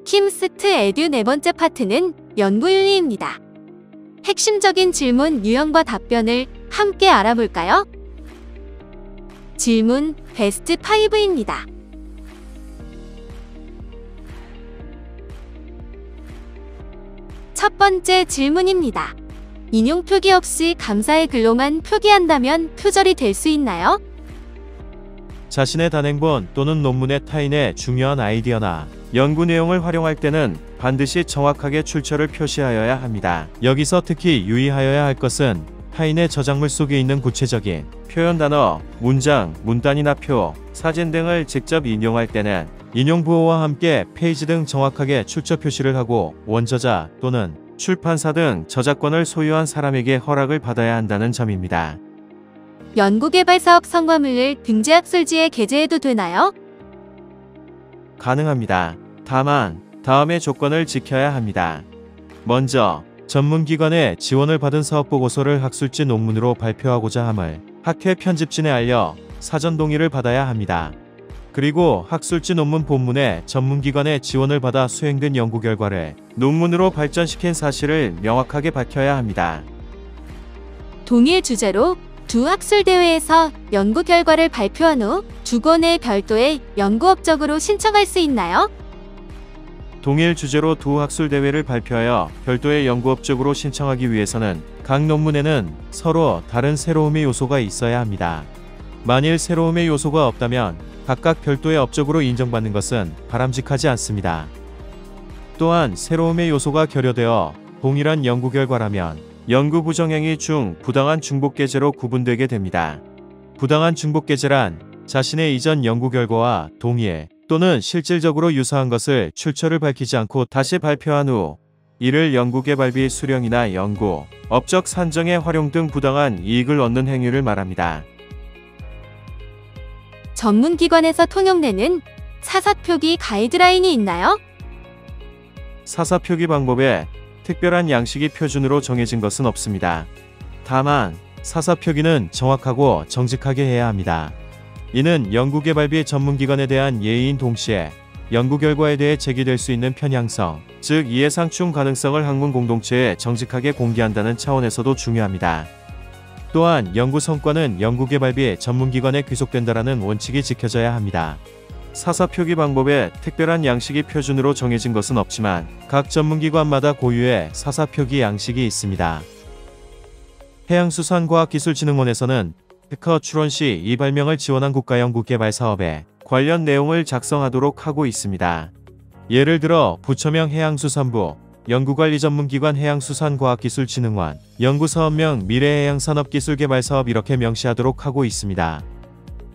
킴스트 에듀 네 번째 파트는 연구윤리입니다. 핵심적인 질문 유형과 답변을 함께 알아볼까요? 질문 베스트 5입니다. 첫 번째 질문입니다. 인용 표기 없이 감사의 글로만 표기한다면 표절이 될 수 있나요? 자신의 단행본 또는 논문의 타인의 중요한 아이디어나 연구 내용을 활용할 때는 반드시 정확하게 출처를 표시하여야 합니다. 여기서 특히 유의하여야 할 것은 타인의 저작물 속에 있는 구체적인 표현 단어, 문장, 문단이나 표, 사진 등을 직접 인용할 때는 인용 부호와 함께 페이지 등 정확하게 출처 표시를 하고 원저자 또는 출판사 등 저작권을 소유한 사람에게 허락을 받아야 한다는 점입니다. 연구개발사업 성과물을 등재학술지에 게재해도 되나요? 가능합니다. 다만 다음의 조건을 지켜야 합니다. 먼저 전문기관의 지원을 받은 사업보고서를 학술지 논문으로 발표하고자 함을 학회 편집진에 알려 사전 동의를 받아야 합니다. 그리고 학술지 논문 본문에 전문기관의 지원을 받아 수행된 연구 결과를 논문으로 발전시킨 사실을 명확하게 밝혀야 합니다. 동일 주제로 두 학술대회에서 연구 결과를 발표한 후 두 권의 별도의 연구업적으로 신청할 수 있나요? 동일 주제로 두 학술대회를 발표하여 별도의 연구업적으로 신청하기 위해서는 각 논문에는 서로 다른 새로움의 요소가 있어야 합니다. 만일 새로움의 요소가 없다면 각각 별도의 업적으로 인정받는 것은 바람직하지 않습니다. 또한 새로움의 요소가 결여되어 동일한 연구 결과라면 연구 부정행위 중 부당한 중복게재로 구분되게 됩니다. 부당한 중복게재란 자신의 이전 연구 결과와 동일 또는 실질적으로 유사한 것을 출처를 밝히지 않고 다시 발표한 후 이를 연구개발비 수령이나 연구, 업적 산정에 활용 등 부당한 이익을 얻는 행위를 말합니다. 전문기관에서 통용되는 사사표기 가이드라인이 있나요? 사사표기 방법에 특별한 양식이 표준으로 정해진 것은 없습니다. 다만 사사표기는 정확하고 정직하게 해야 합니다. 이는 연구개발비 전문기관에 대한 예의인 동시에 연구 결과에 대해 제기될 수 있는 편향성, 즉 이해상충 가능성을 학문 공동체에 정직하게 공개한다는 차원에서도 중요합니다. 또한 연구 성과는 연구개발비 전문기관에 귀속된다라는 원칙이 지켜져야 합니다. 사사표기 방법에 특별한 양식이 표준으로 정해진 것은 없지만 각 전문기관마다 고유의 사사표기 양식이 있습니다. 해양수산과학기술진흥원에서는 특허 출원 시 이 발명을 지원한 국가연구개발 사업에 관련 내용을 작성하도록 하고 있습니다. 예를 들어 부처명 해양수산부, 연구관리전문기관 해양수산과학기술진흥원, 연구사업명 미래해양산업기술개발사업 이렇게 명시하도록 하고 있습니다.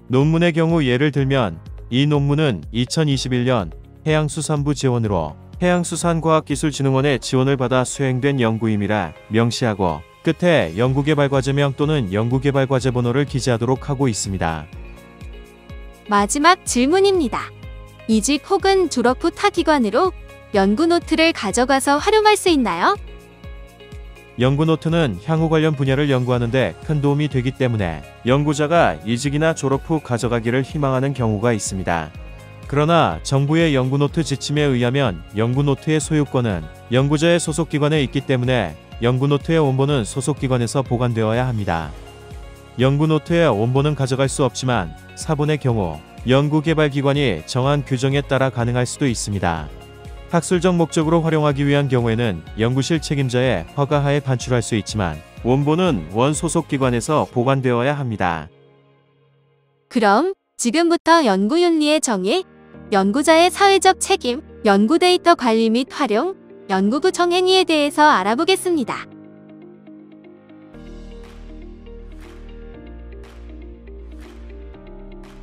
논문의 경우 예를 들면 이 논문은 2021년 해양수산부 지원으로 해양수산과학기술진흥원의 지원을 받아 수행된 연구임이라 명시하고 끝에 연구개발과제명 또는 연구개발과제 번호를 기재하도록 하고 있습니다. 마지막 질문입니다. 이직 혹은 졸업 후 타 기관으로 연구노트를 가져가서 활용할 수 있나요? 연구노트는 향후 관련 분야를 연구하는 데 큰 도움이 되기 때문에 연구자가 이직이나 졸업 후 가져가기를 희망하는 경우가 있습니다. 그러나 정부의 연구노트 지침에 의하면 연구노트의 소유권은 연구자의 소속기관에 있기 때문에 연구노트의 원본은 소속기관에서 보관되어야 합니다. 연구노트의 원본은 가져갈 수 없지만 사본의 경우 연구개발기관이 정한 규정에 따라 가능할 수도 있습니다. 학술적 목적으로 활용하기 위한 경우에는 연구실 책임자의 허가하에 반출할 수 있지만 원본은 원소속기관에서 보관되어야 합니다. 그럼 지금부터 연구윤리의 정의, 연구자의 사회적 책임, 연구 데이터 관리 및 활용, 연구구청 행위에 대해서 알아보겠습니다.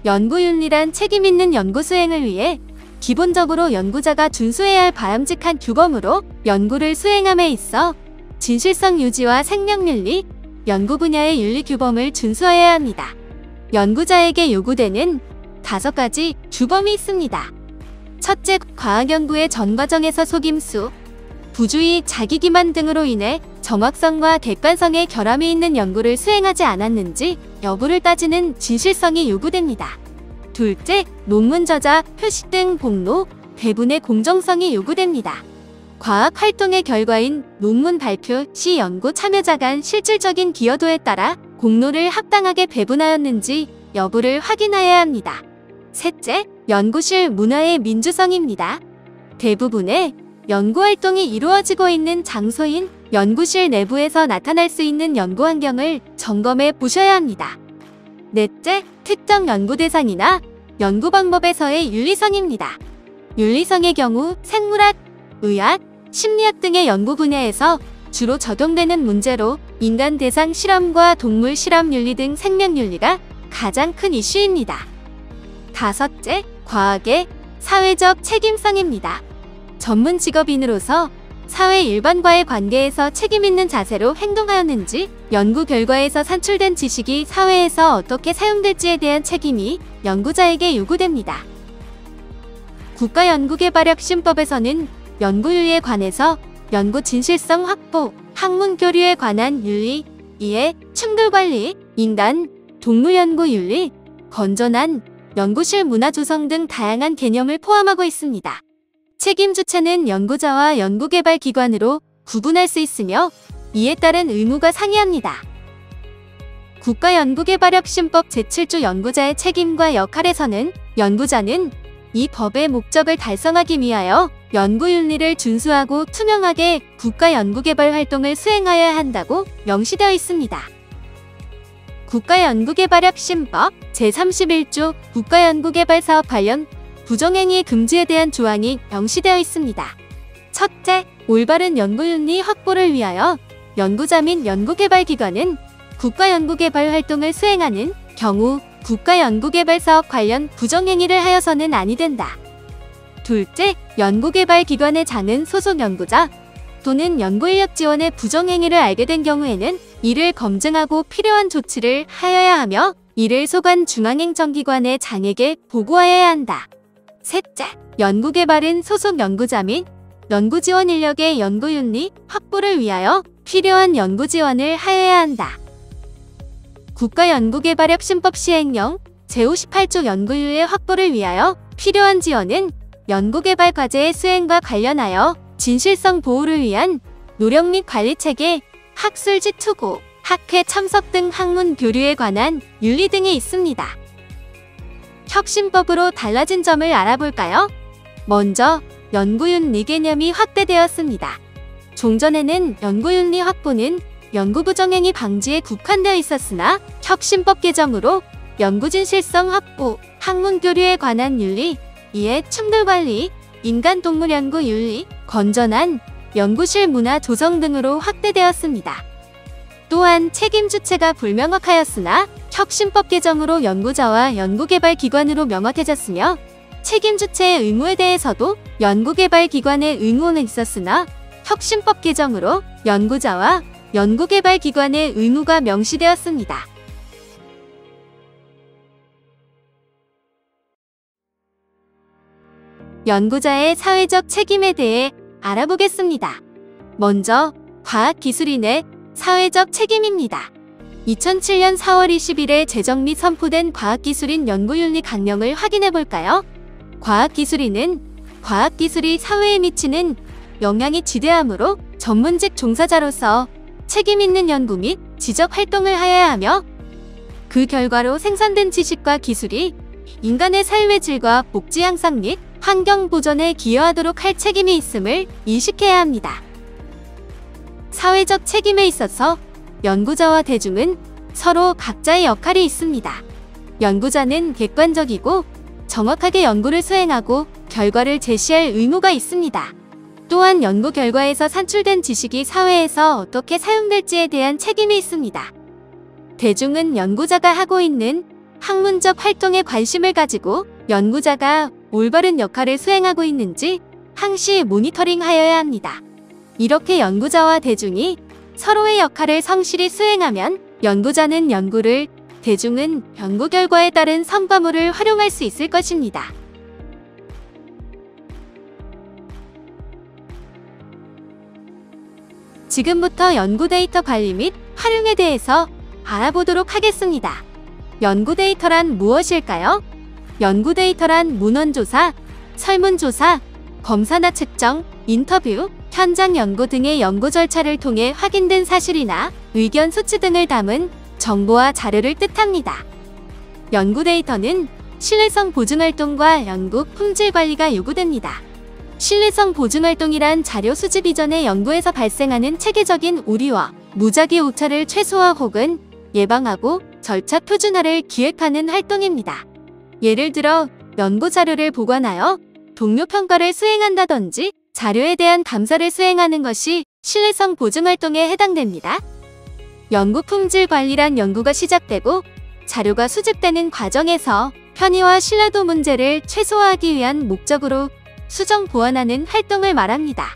연구윤리란 책임있는 연구 수행을 위해 기본적으로 연구자가 준수해야 할 바람직한 규범으로 연구를 수행함에 있어 진실성 유지와 생명윤리, 연구 분야의 윤리 규범을 준수해야 합니다. 연구자에게 요구되는 5가지 규범이 있습니다. 첫째, 과학 연구의 전 과정에서 속임수, 부주의, 자기기만 등으로 인해 정확성과 객관성의 결함이 있는 연구를 수행하지 않았는지 여부를 따지는 진실성이 요구됩니다. 둘째, 논문 저자, 표시 등 공로, 배분의 공정성이 요구됩니다. 과학 활동의 결과인 논문 발표 시 연구 참여자 간 실질적인 기여도에 따라 공로를 합당하게 배분하였는지 여부를 확인하여야 합니다. 셋째, 연구실 문화의 민주성입니다. 대부분의 연구활동이 이루어지고 있는 장소인 연구실 내부에서 나타날 수 있는 연구 환경을 점검해 보셔야 합니다. 넷째, 특정 연구 대상이나 연구 방법에서의 윤리성입니다. 윤리성의 경우 생물학, 의학, 심리학 등의 연구 분야에서 주로 적용되는 문제로 인간 대상 실험과 동물 실험 윤리 등 생명윤리가 가장 큰 이슈입니다. 다섯째, 과학의 사회적 책임성입니다. 전문 직업인으로서 사회 일반과의 관계에서 책임있는 자세로 행동하였는지, 연구 결과에서 산출된 지식이 사회에서 어떻게 사용될지에 대한 책임이 연구자에게 요구됩니다. 국가연구개발혁신법에서는 연구윤리에 관해서 연구 진실성 확보, 학문 교류에 관한 윤리, 이에 충돌관리, 인간, 동물 연구 윤리, 건전한 연구실 문화 조성 등 다양한 개념을 포함하고 있습니다. 책임 주체는 연구자와 연구개발기관으로 구분할 수 있으며 이에 따른 의무가 상이합니다. 국가연구개발혁신법 제7조 연구자의 책임과 역할에서는 연구자는 이 법의 목적을 달성하기 위하여 연구윤리를 준수하고 투명하게 국가연구개발 활동을 수행하여야 한다고 명시되어 있습니다. 국가연구개발혁신법 제31조 국가연구개발사업 관련 부정행위 금지에 대한 조항이 명시되어 있습니다. 첫째, 올바른 연구윤리 확보를 위하여 연구자 및 연구개발기관은 국가연구개발 활동을 수행하는 경우 국가연구개발사업 관련 부정행위를 하여서는 아니 된다. 둘째, 연구개발기관의 자는 소속 연구자 또는 연구인력 지원의 부정행위를 알게 된 경우에는 이를 검증하고 필요한 조치를 하여야 하며 이를 소관 중앙행정기관의 장에게 보고하여야 한다. 셋째, 연구개발은 소속 연구자 및 연구지원 인력의 연구윤리 확보를 위하여 필요한 연구지원을 하여야 한다. 국가연구개발혁신법 시행령 제58조 연구윤리 확보를 위하여 필요한 지원은 연구개발 과제의 수행과 관련하여 진실성 보호를 위한 노력 및 관리체계, 학술지 투고, 학회 참석 등 학문 교류에 관한 윤리 등이 있습니다. 혁신법으로 달라진 점을 알아볼까요? 먼저 연구윤리 개념이 확대되었습니다. 종전에는 연구윤리 확보는 연구부정행위 방지에 국한되어 있었으나 혁신법 개정으로 연구진실성 확보, 학문교류에 관한 윤리, 이에 충돌관리, 인간동물 연구 윤리, 건전한 연구실 문화 조성 등으로 확대되었습니다. 또한 책임 주체가 불명확하였으나 혁신법 개정으로 연구자와 연구개발기관으로 명확해졌으며 책임 주체의 의무에 대해서도 연구개발기관의 의무는 있었으나 혁신법 개정으로 연구자와 연구개발기관의 의무가 명시되었습니다. 연구자의 사회적 책임에 대해 알아보겠습니다. 먼저 과학기술인의 사회적 책임입니다. 2007년 4월 20일에 제정 및 선포된 과학기술인 연구윤리 강령을 확인해볼까요? 과학기술인은 과학기술이 사회에 미치는 영향이 지대하므로 전문직 종사자로서 책임있는 연구 및 지적 활동을 하여야 하며 그 결과로 생산된 지식과 기술이 인간의 삶의 질과 복지 향상 및 환경 보전에 기여하도록 할 책임이 있음을 인식해야 합니다. 사회적 책임에 있어서 연구자와 대중은 서로 각자의 역할이 있습니다. 연구자는 객관적이고 정확하게 연구를 수행하고 결과를 제시할 의무가 있습니다. 또한 연구 결과에서 산출된 지식이 사회에서 어떻게 사용될지에 대한 책임이 있습니다. 대중은 연구자가 하고 있는 학문적 활동에 관심을 가지고 연구자가 올바른 역할을 수행하고 있는지 항시 모니터링하여야 합니다. 이렇게 연구자와 대중이 서로의 역할을 성실히 수행하면 연구자는 연구를, 대중은 연구 결과에 따른 성과물을 활용할 수 있을 것입니다. 지금부터 연구 데이터 관리 및 활용에 대해서 알아보도록 하겠습니다. 연구 데이터란 무엇일까요? 연구 데이터란 문헌조사, 설문조사, 검사나 측정, 인터뷰, 현장 연구 등의 연구 절차를 통해 확인된 사실이나 의견 수치 등을 담은 정보와 자료를 뜻합니다. 연구 데이터는 신뢰성 보증 활동과 연구 품질 관리가 요구됩니다. 신뢰성 보증 활동이란 자료 수집 이전의 연구에서 발생하는 체계적인 오류와 무작위 오차를 최소화 혹은 예방하고 절차 표준화를 기획하는 활동입니다. 예를 들어 연구 자료를 보관하여 동료 평가를 수행한다든지 자료에 대한 감사를 수행하는 것이 신뢰성 보증 활동에 해당됩니다. 연구 품질 관리란 연구가 시작되고 자료가 수집되는 과정에서 편의와 신뢰도 문제를 최소화하기 위한 목적으로 수정 보완하는 활동을 말합니다.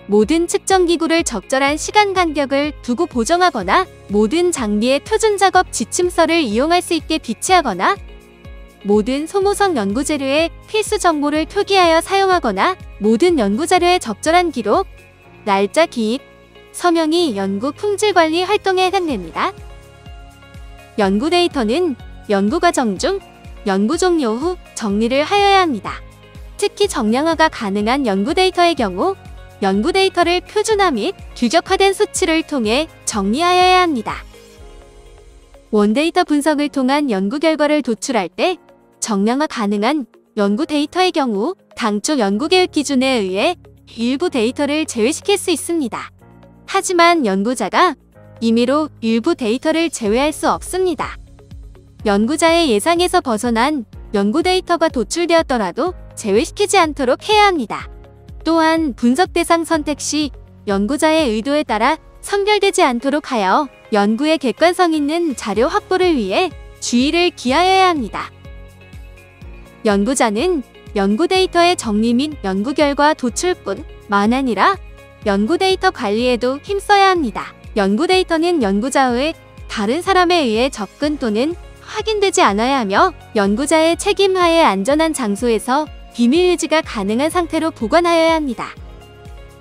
모든 측정 기구를 적절한 시간 간격을 두고 보정하거나 모든 장비의 표준 작업 지침서를 이용할 수 있게 비치하거나 모든 소모성 연구 재료의 필수 정보를 표기하여 사용하거나 모든 연구 자료의 적절한 기록, 날짜 기입, 서명이 연구 품질 관리 활동에 해당됩니다. 연구 데이터는 연구 과정 중 연구 종료 후 정리를 하여야 합니다. 특히 정량화가 가능한 연구 데이터의 경우 연구 데이터를 표준화 및 규격화된 수치를 통해 정리하여야 합니다. 원데이터 분석을 통한 연구 결과를 도출할 때 정량화 가능한 연구 데이터의 경우 당초 연구 계획 기준에 의해 일부 데이터를 제외시킬 수 있습니다. 하지만 연구자가 임의로 일부 데이터를 제외할 수 없습니다. 연구자의 예상에서 벗어난 연구 데이터가 도출되었더라도 제외시키지 않도록 해야 합니다. 또한 분석 대상 선택 시 연구자의 의도에 따라 선별되지 않도록 하여 연구의 객관성 있는 자료 확보를 위해 주의를 기하여야 합니다. 연구자는 연구 데이터의 정리 및 연구 결과 도출뿐만 아니라 연구 데이터 관리에도 힘써야 합니다. 연구 데이터는 연구자의 다른 사람에 의해 접근 또는 확인되지 않아야 하며 연구자의 책임하에 안전한 장소에서 비밀 유지가 가능한 상태로 보관하여야 합니다.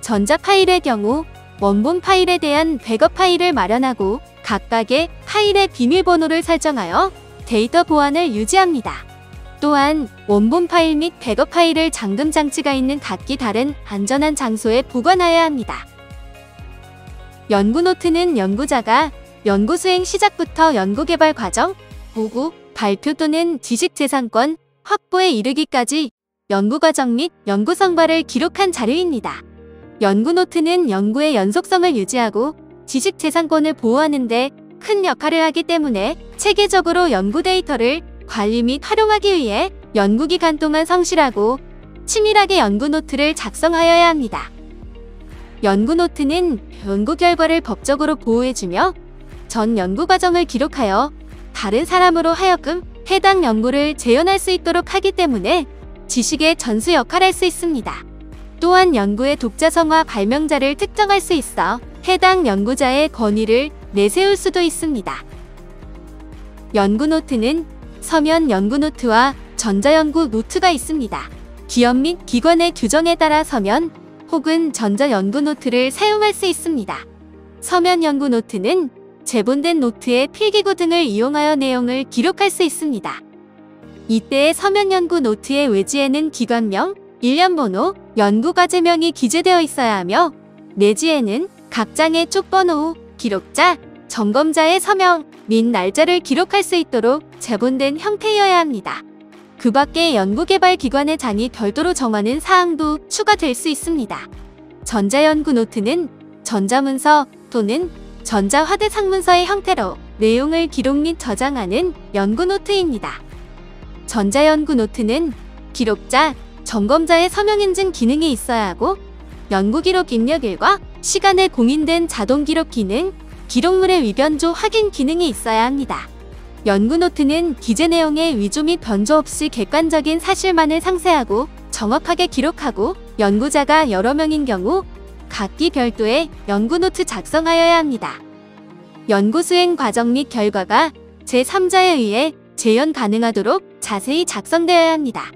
전자 파일의 경우 원본 파일에 대한 백업 파일을 마련하고 각각의 파일의 비밀번호를 설정하여 데이터 보안을 유지합니다. 또한 원본 파일 및 백업 파일을 잠금 장치가 있는 각기 다른 안전한 장소에 보관하여야 합니다. 연구 노트는 연구자가 연구 수행 시작부터 연구 개발 과정, 보고, 발표 또는 지식재산권 확보에 이르기까지 연구 과정 및 연구 성과를 기록한 자료입니다. 연구 노트는 연구의 연속성을 유지하고 지식재산권을 보호하는 데 큰 역할을 하기 때문에 체계적으로 연구 데이터를 관리 및 활용하기 위해 연구기간 동안 성실하고 치밀하게 연구 노트를 작성하여야 합니다. 연구 노트는 연구 결과를 법적으로 보호해주며 전 연구 과정을 기록하여 다른 사람으로 하여금 해당 연구를 재현할 수 있도록 하기 때문에 지식의 전수 역할을 할 수 있습니다. 또한 연구의 독자성과 발명자를 특정할 수 있어 해당 연구자의 권위를 내세울 수도 있습니다. 연구 노트는 서면 연구 노트와 전자연구 노트가 있습니다. 기업 및 기관의 규정에 따라 서면 혹은 전자연구 노트를 사용할 수 있습니다. 서면 연구 노트는 제본된 노트의 필기구 등을 이용하여 내용을 기록할 수 있습니다. 이때의 서면 연구 노트의 외지에는 기관명, 일련번호, 연구과제명이 기재되어 있어야 하며 내지에는 각 장의 쪽번호, 기록자, 점검자의 서명 및 날짜를 기록할 수 있도록 제본된 형태여야 합니다. 그 밖에 연구개발기관의 장이 별도로 정하는 사항도 추가될 수 있습니다. 전자연구 노트는 전자문서 또는 전자화대 상문서의 형태로 내용을 기록 및 저장하는 연구 노트입니다. 전자연구 노트는 기록자, 점검자의 서명 인증 기능이 있어야 하고 연구기록 입력일과 시간에 공인된 자동기록 기능, 기록물의 위변조 확인 기능이 있어야 합니다. 연구 노트는 기재 내용의 위조 및 변조 없이 객관적인 사실만을 상세하고 정확하게 기록하고 연구자가 여러 명인 경우 각기 별도의 연구 노트 작성하여야 합니다. 연구 수행 과정 및 결과가 제3자에 의해 재현 가능하도록 자세히 작성되어야 합니다.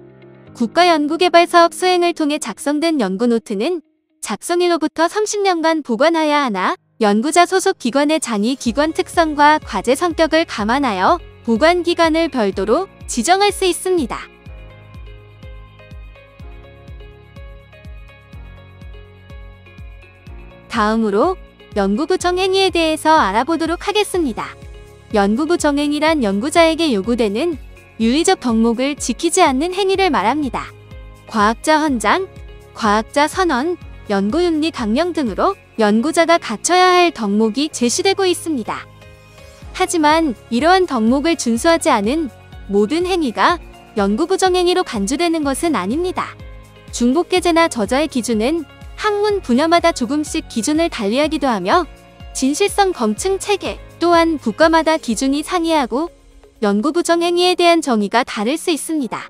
국가연구개발사업 수행을 통해 작성된 연구 노트는 작성일로부터 30년간 보관하여야 하나 연구자 소속 기관의 장이 기관 특성과 과제 성격을 감안하여 보관 기관을 별도로 지정할 수 있습니다. 다음으로 연구부정 행위에 대해서 알아보도록 하겠습니다. 연구부정 행위란 연구자에게 요구되는 윤리적 덕목을 지키지 않는 행위를 말합니다. 과학자 헌장, 과학자 선언, 연구윤리 강령 등으로 연구자가 갖춰야 할 덕목이 제시되고 있습니다. 하지만 이러한 덕목을 준수하지 않은 모든 행위가 연구부정 행위로 간주되는 것은 아닙니다. 중복게재나 저자의 기준은 학문 분야마다 조금씩 기준을 달리하기도 하며 진실성 검증 체계 또한 국가마다 기준이 상이하고 연구부정 행위에 대한 정의가 다를 수 있습니다.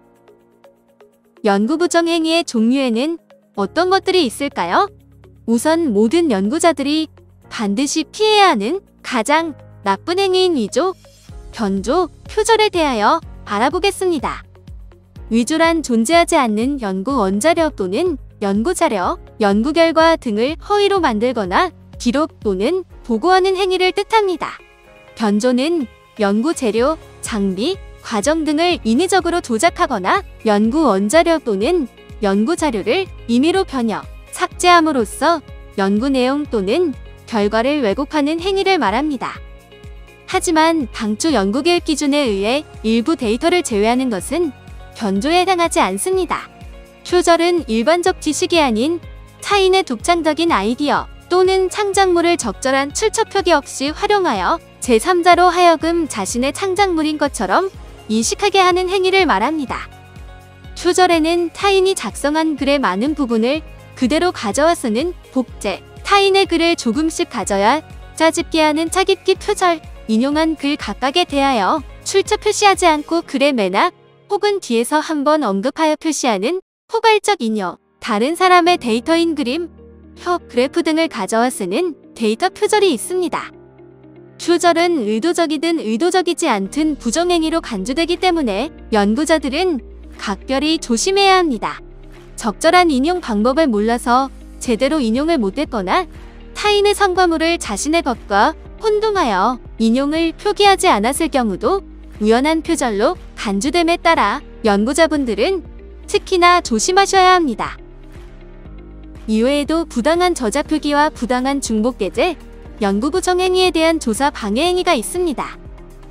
연구부정 행위의 종류에는 어떤 것들이 있을까요? 우선 모든 연구자들이 반드시 피해야 하는 가장 나쁜 행위인 위조, 변조, 표절에 대하여 알아보겠습니다. 위조란 존재하지 않는 연구 원자료 또는 연구자료, 연구결과 등을 허위로 만들거나 기록 또는 보고하는 행위를 뜻합니다. 변조는 연구재료, 장비, 과정 등을 인위적으로 조작하거나 연구 원자료 또는 연구자료를 임의로 변형, 삭제함으로써 연구 내용 또는 결과를 왜곡하는 행위를 말합니다. 하지만 당초 연구계획 기준에 의해 일부 데이터를 제외하는 것은 변조에 해당하지 않습니다. 표절은 일반적 지식이 아닌 타인의 독창적인 아이디어 또는 창작물을 적절한 출처 표기 없이 활용하여 제3자로 하여금 자신의 창작물인 것처럼 인식하게 하는 행위를 말합니다. 표절에는 타인이 작성한 글의 많은 부분을 그대로 가져와 쓰는 복제, 타인의 글을 조금씩 가져야 짜집게 하는 짜깁기 표절, 인용한 글 각각에 대하여 출처 표시하지 않고 글의 맨앞 혹은 뒤에서 한번 언급하여 표시하는 포괄적 인용, 다른 사람의 데이터인 그림, 표, 그래프 등을 가져와 쓰는 데이터 표절이 있습니다. 표절은 의도적이든 의도적이지 않든 부정행위로 간주되기 때문에 연구자들은 각별히 조심해야 합니다. 적절한 인용 방법을 몰라서 제대로 인용을 못했거나 타인의 성과물을 자신의 것과 혼동하여 인용을 표기하지 않았을 경우도 우연한 표절로 간주됨에 따라 연구자분들은 특히나 조심하셔야 합니다. 이외에도 부당한 저자 표기와 부당한 중복게재, 연구부정 행위에 대한 조사 방해 행위가 있습니다.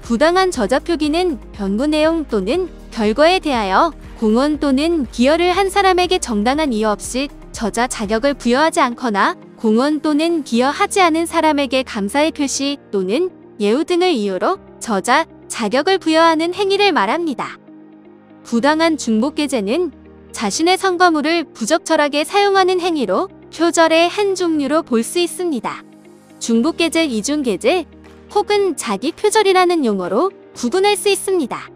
부당한 저자 표기는 연구 내용 또는 결과에 대하여 공헌 또는 기여를 한 사람에게 정당한 이유 없이 저자 자격을 부여하지 않거나 공헌 또는 기여하지 않은 사람에게 감사의 표시 또는 예우 등을 이유로 저자 자격을 부여하는 행위를 말합니다. 부당한 중복게재는 자신의 성과물을 부적절하게 사용하는 행위로 표절의 한 종류로 볼 수 있습니다. 중복게재, 이중게재 혹은 자기 표절이라는 용어로 구분할 수 있습니다.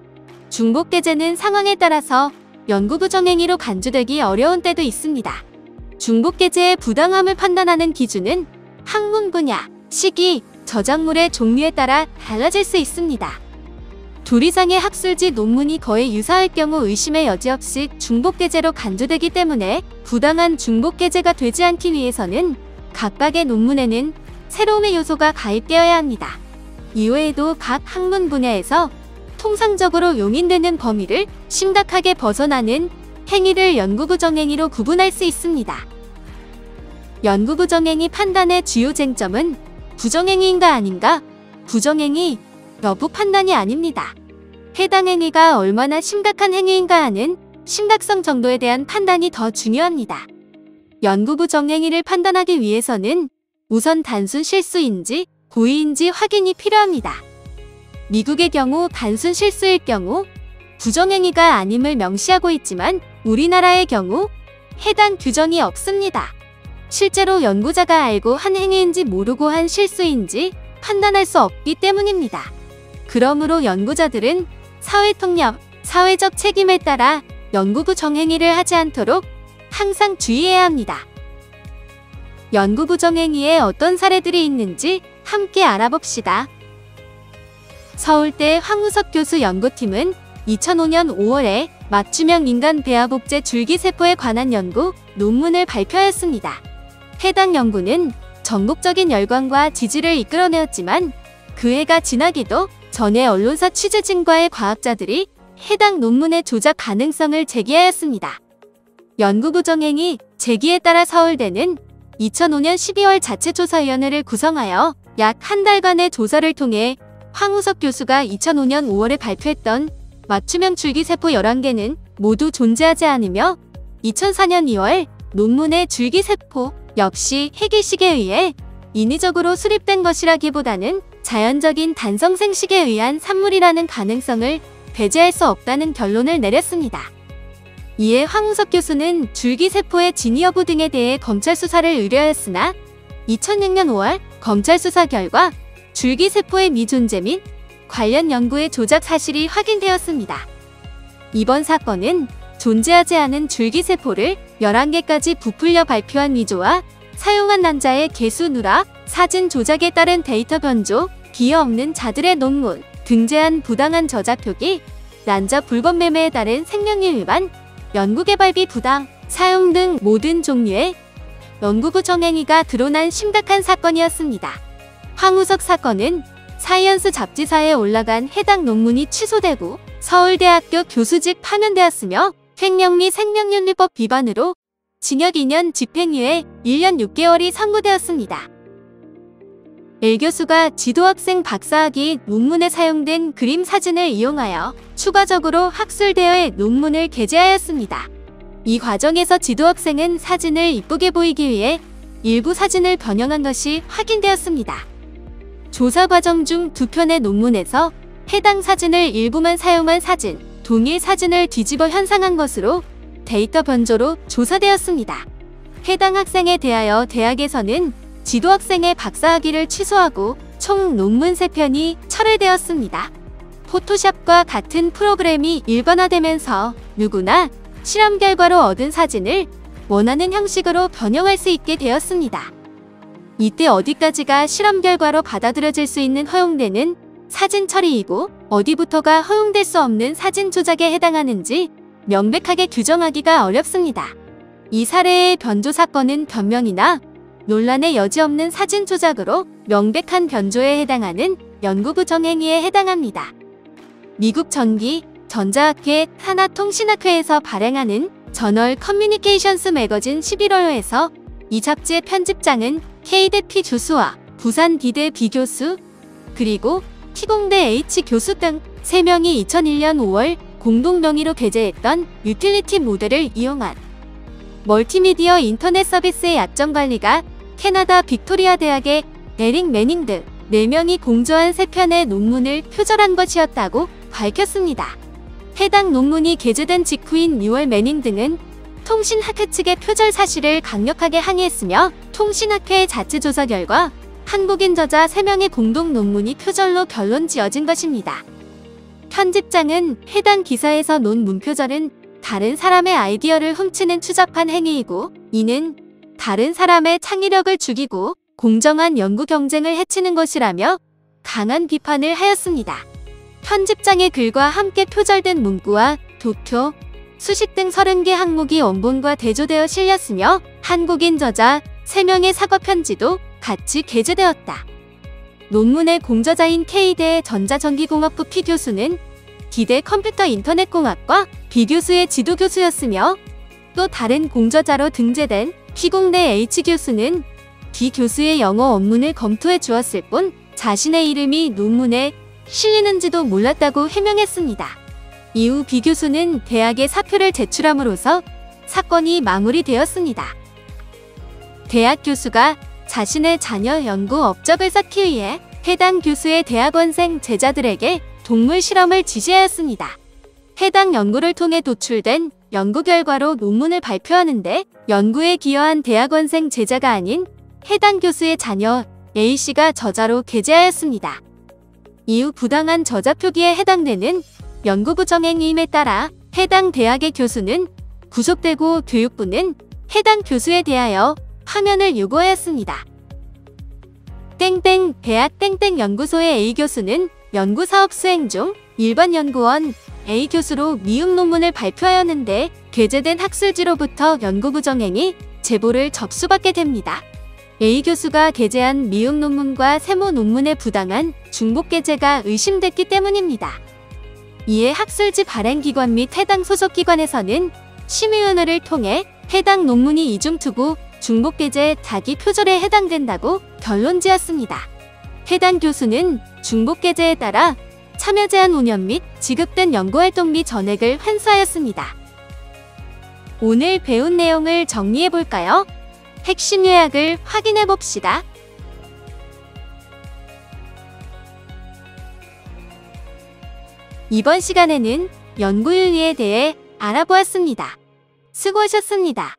중복게재는 상황에 따라서 연구부정 행위로 간주되기 어려운 때도 있습니다. 중복게재의 부당함을 판단하는 기준은 학문 분야, 시기, 저작물의 종류에 따라 달라질 수 있습니다. 둘 이상의 학술지 논문이 거의 유사할 경우 의심의 여지 없이 중복게재로 간주되기 때문에 부당한 중복게재가 되지 않기 위해서는 각각의 논문에는 새로움의 요소가 가입되어야 합니다. 이외에도 각 학문 분야에서 통상적으로 용인되는 범위를 심각하게 벗어나는 행위를 연구부정행위로 구분할 수 있습니다. 연구부정행위 판단의 주요 쟁점은 부정행위인가 아닌가, 부정행위 여부 판단이 아닙니다. 해당 행위가 얼마나 심각한 행위인가 하는 심각성 정도에 대한 판단이 더 중요합니다. 연구부정행위를 판단하기 위해서는 우선 단순 실수인지 고의인지 확인이 필요합니다. 미국의 경우 단순 실수일 경우 부정행위가 아님을 명시하고 있지만 우리나라의 경우 해당 규정이 없습니다. 실제로 연구자가 알고 한 행위인지 모르고 한 실수인지 판단할 수 없기 때문입니다. 그러므로 연구자들은 사회통념, 사회적 책임에 따라 연구부정행위를 하지 않도록 항상 주의해야 합니다. 연구부정행위에 어떤 사례들이 있는지 함께 알아봅시다. 서울대 황우석 교수 연구팀은 2005년 5월에 맞춤형 인간 배아복제 줄기세포에 관한 연구 논문을 발표하였습니다. 해당 연구는 전국적인 열광과 지지를 이끌어내었지만 그 해가 지나기도 전에 언론사 취재진과의 과학자들이 해당 논문의 조작 가능성을 제기하였습니다. 연구부정행위 제기에 따라 서울대는 2005년 12월 자체조사위원회를 구성하여 약 한 달간의 조사를 통해 황우석 교수가 2005년 5월에 발표했던 맞춤형 줄기세포 11개는 모두 존재하지 않으며 2004년 2월 논문의 줄기세포 역시 핵이식에 의해 인위적으로 수립된 것이라기보다는 자연적인 단성생식에 의한 산물이라는 가능성을 배제할 수 없다는 결론을 내렸습니다. 이에 황우석 교수는 줄기세포의 진위 여부 등에 대해 검찰 수사를 의뢰하였으나 2006년 5월 검찰 수사 결과 줄기세포의 미존재 및 관련 연구의 조작 사실이 확인되었습니다. 이번 사건은 존재하지 않은 줄기세포를 11개까지 부풀려 발표한 위조와 사용한 난자의 개수 누락, 사진 조작에 따른 데이터 변조, 기여 없는 자들의 논문, 등재한 부당한 저작 표기, 난자 불법 매매에 따른 생명률 위반, 연구개발비 부당, 사용 등 모든 종류의 연구부정행위가 드러난 심각한 사건이었습니다. 황우석 사건은 사이언스 잡지사에 올라간 해당 논문이 취소되고 서울대학교 교수직 파면되었으며 횡령 및 생명윤리법 위반으로 징역 2년 집행유예 1년 6개월이 선고되었습니다. L 교수가 지도학생 박사학위 논문에 사용된 그림 사진을 이용하여 추가적으로 학술대여의 논문을 게재하였습니다. 이 과정에서 지도학생은 사진을 이쁘게 보이기 위해 일부 사진을 변형한 것이 확인되었습니다. 조사 과정 중 두 편의 논문에서 해당 사진을 일부만 사용한 사진, 동일 사진을 뒤집어 현상한 것으로 데이터 변조로 조사되었습니다. 해당 학생에 대하여 대학에서는 지도학생의 박사학위를 취소하고 총 논문 3편이 철회되었습니다. 포토샵과 같은 프로그램이 일반화되면서 누구나 실험 결과로 얻은 사진을 원하는 형식으로 변형할 수 있게 되었습니다. 이때 어디까지가 실험 결과로 받아들여질 수 있는 허용되는 사진 처리이고 어디부터가 허용될 수 없는 사진 조작에 해당하는지 명백하게 규정하기가 어렵습니다. 이 사례의 변조 사건은 변명이나 논란의 여지 없는 사진 조작으로 명백한 변조에 해당하는 연구부정행위에 해당합니다. 미국 전기, 전자학회, 산하통신학회에서 발행하는 저널 커뮤니케이션스 매거진 11월호에서 이 잡지의 편집장은 K대 P 교수와 부산 D대 B 교수, 그리고 T공대 H 교수 등 3명이 2001년 5월 공동 명의로 게재했던 유틸리티 모델을 이용한 멀티미디어 인터넷 서비스의 약점 관리가 캐나다 빅토리아 대학의 에릭 매닝 등 4명이 공조한 3편의 논문을 표절한 것이었다고 밝혔습니다. 해당 논문이 게재된 직후인 6월 매닝 등은 통신학회 측의 표절 사실을 강력하게 항의했으며 통신학회의 자체 조사 결과 한국인 저자 3명의 공동 논문이 표절로 결론 지어진 것입니다. 편집장은 해당 기사에서 논문 표절은 다른 사람의 아이디어를 훔치는 추잡한 행위이고 이는 다른 사람의 창의력을 죽이고 공정한 연구 경쟁을 해치는 것이라며 강한 비판을 하였습니다. 편집장의 글과 함께 표절된 문구와 도표, 수식 등 30개 항목이 원본과 대조되어 실렸으며 한국인 저자 3명의 사과 편지도 같이 게재되었다. 논문의 공저자인 K대 전자전기공학부 P 교수는 D대 컴퓨터인터넷공학과 B 교수의 지도 교수였으며 또 다른 공저자로 등재된 P공대 H 교수는 D 교수의 영어 원문을 검토해 주었을 뿐 자신의 이름이 논문에 실리는지도 몰랐다고 해명했습니다. 이후 B 교수는 대학에 사표를 제출함으로써 사건이 마무리되었습니다. 대학 교수가 자신의 자녀 연구 업적을 쌓기 위해 해당 교수의 대학원생 제자들에게 동물 실험을 지시하였습니다. 해당 연구를 통해 도출된 연구 결과로 논문을 발표하는데 연구에 기여한 대학원생 제자가 아닌 해당 교수의 자녀 A씨가 저자로 게재하였습니다. 이후 부당한 저자 표기에 해당되는 연구부정행위임에 따라 해당 대학의 교수는 구속되고 교육부는 해당 교수에 대하여 파면을 요구하였습니다. 땡땡 대학 땡땡 연구소의 A 교수는 연구사업 수행 중 일반 연구원 A 교수로 미흡 논문을 발표하였는데 게재된 학술지로부터 연구부정행위 제보를 접수받게 됩니다. A 교수가 게재한 미흡 논문과 세모 논문의 부당한 중복 게재가 의심됐기 때문입니다. 이에 학술지 발행기관 및 해당 소속기관에서는 심의위원회를 통해 해당 논문이 이중투구, 중복 게재, 자기 표절에 해당된다고 결론지었습니다. 해당 교수는 중복 게재에 따라 참여 제한 5년 및 지급된 연구활동비 전액을 환수하였습니다. 오늘 배운 내용을 정리해 볼까요? 핵심 요약을 확인해 봅시다. 이번 시간에는 연구윤리에 대해 알아보았습니다. 수고하셨습니다.